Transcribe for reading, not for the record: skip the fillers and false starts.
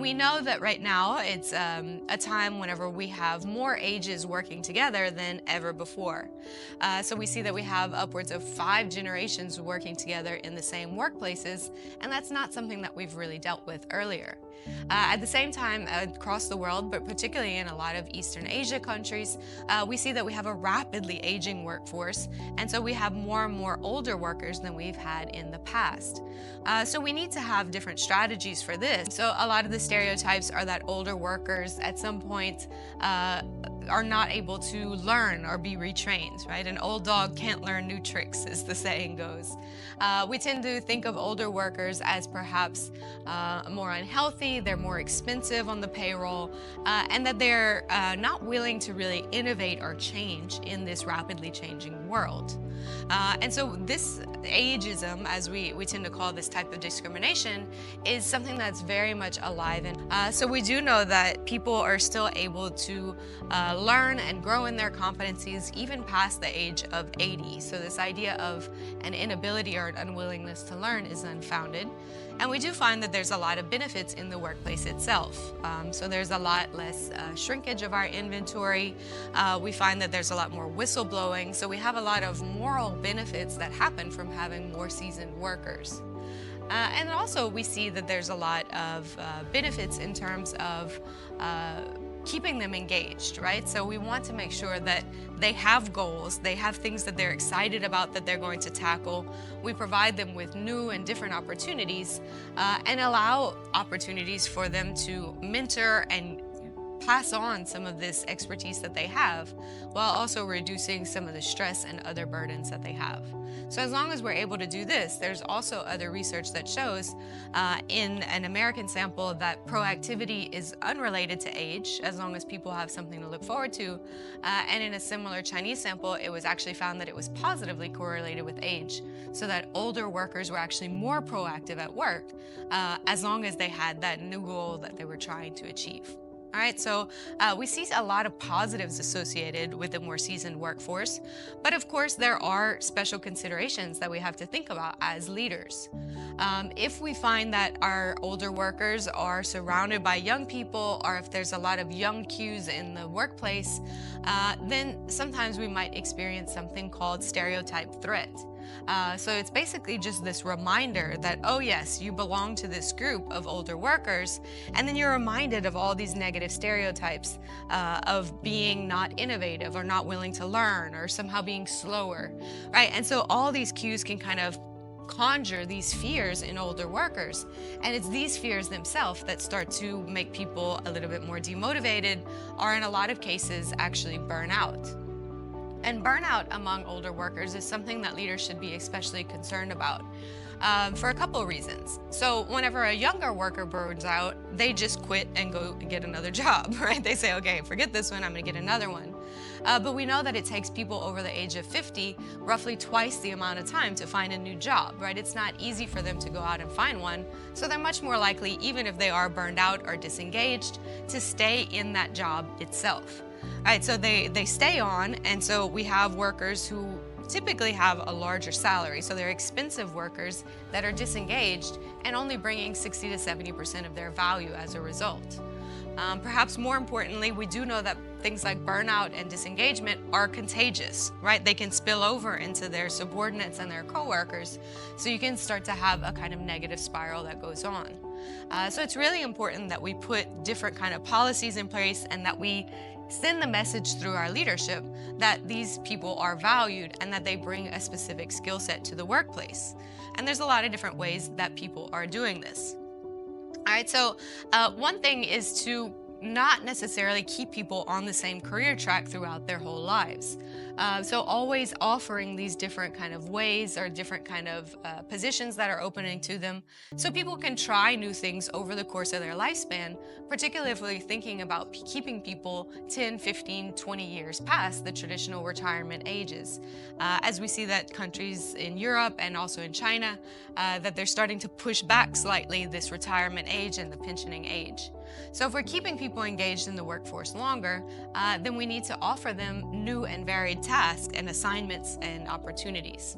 we know that right now it's a time whenever we have more ages working together than ever before. So we see that we have upwards of 5 generations working together in the same workplaces, and that's not something that we've really dealt with earlier. At the same time, across the world, but particularly in a lot of Eastern Asia countries, we see that we have a rapidly aging workforce, and so we have more and more older workers than we've had in the past. So we need to have different strategies for this. So a lot of the stereotypes are that older workers at some point are not able to learn or be retrained, right? An old dog can't learn new tricks, as the saying goes. We tend to think of older workers as perhaps more unhealthy, they're more expensive on the payroll, and that they're not willing to really innovate or change in this rapidly changing world. And so this ageism, as we tend to call this type of discrimination, is something that's very much alive. And so we do know that people are still able to learn and grow in their competencies even past the age of 80. So this idea of an inability or an unwillingness to learn is unfounded. And we do find that there's a lot of benefits in the workplace itself. So there's a lot less shrinkage of our inventory. We find that there's a lot more whistleblowing. So we have a lot of moral benefits that happen from having more seasoned workers. And also we see that there's a lot of benefits in terms of keeping them engaged, right? So we want to make sure that they have goals, they have things that they're excited about that they're going to tackle. We provide them with new and different opportunities and allow opportunities for them to mentor and pass on some of this expertise that they have, while also reducing some of the stress and other burdens that they have. So as long as we're able to do this, there's also other research that shows in an American sample that proactivity is unrelated to age, as long as people have something to look forward to. And in a similar Chinese sample, it was actually found that it was positively correlated with age, so that older workers were actually more proactive at work, as long as they had that new goal that they were trying to achieve. All right, so we see a lot of positives associated with a more seasoned workforce, but of course there are special considerations that we have to think about as leaders. If we find that our older workers are surrounded by young people, or if there's a lot of young cues in the workplace, then sometimes we might experience something called stereotype threat. So it's basically just this reminder that, oh yes, you belong to this group of older workers, and then you're reminded of all these negative stereotypes of being not innovative or not willing to learn or somehow being slower, right? And so all these cues can kind of conjure these fears in older workers, and it's these fears themselves that start to make people a little bit more demotivated, or in a lot of cases actually burn out. And burnout among older workers is something that leaders should be especially concerned about for a couple of reasons. So whenever a younger worker burns out, they just quit and go get another job, right? They say, okay, forget this one, I'm gonna get another one. But we know that it takes people over the age of 50 roughly twice the amount of time to find a new job, right? It's not easy for them to go out and find one, so they're much more likely, even if they are burned out or disengaged, to stay in that job itself. All right, so they stay on, and so we have workers who typically have a larger salary, so they're expensive workers that are disengaged and only bringing 60 to 70% of their value as a result. Perhaps more importantly, we do know that things like burnout and disengagement are contagious, right? They can spill over into their subordinates and their coworkers, so you can start to have a kind of negative spiral that goes on. So it's really important that we put different kind of policies in place, and that we send the message through our leadership that these people are valued and that they bring a specific skill set to the workplace. And there's a lot of different ways that people are doing this. All right, so one thing is to not necessarily keep people on the same career track throughout their whole lives. So always offering these different kind of ways or different kind of positions that are opening to them, so people can try new things over the course of their lifespan, particularly if we're thinking about keeping people 10, 15, 20 years past the traditional retirement ages. As we see that countries in Europe and also in China, that they're starting to push back slightly this retirement age and the pensioning age. So if we're keeping people engaged in the workforce longer, then we need to offer them new and varied tasks and assignments and opportunities.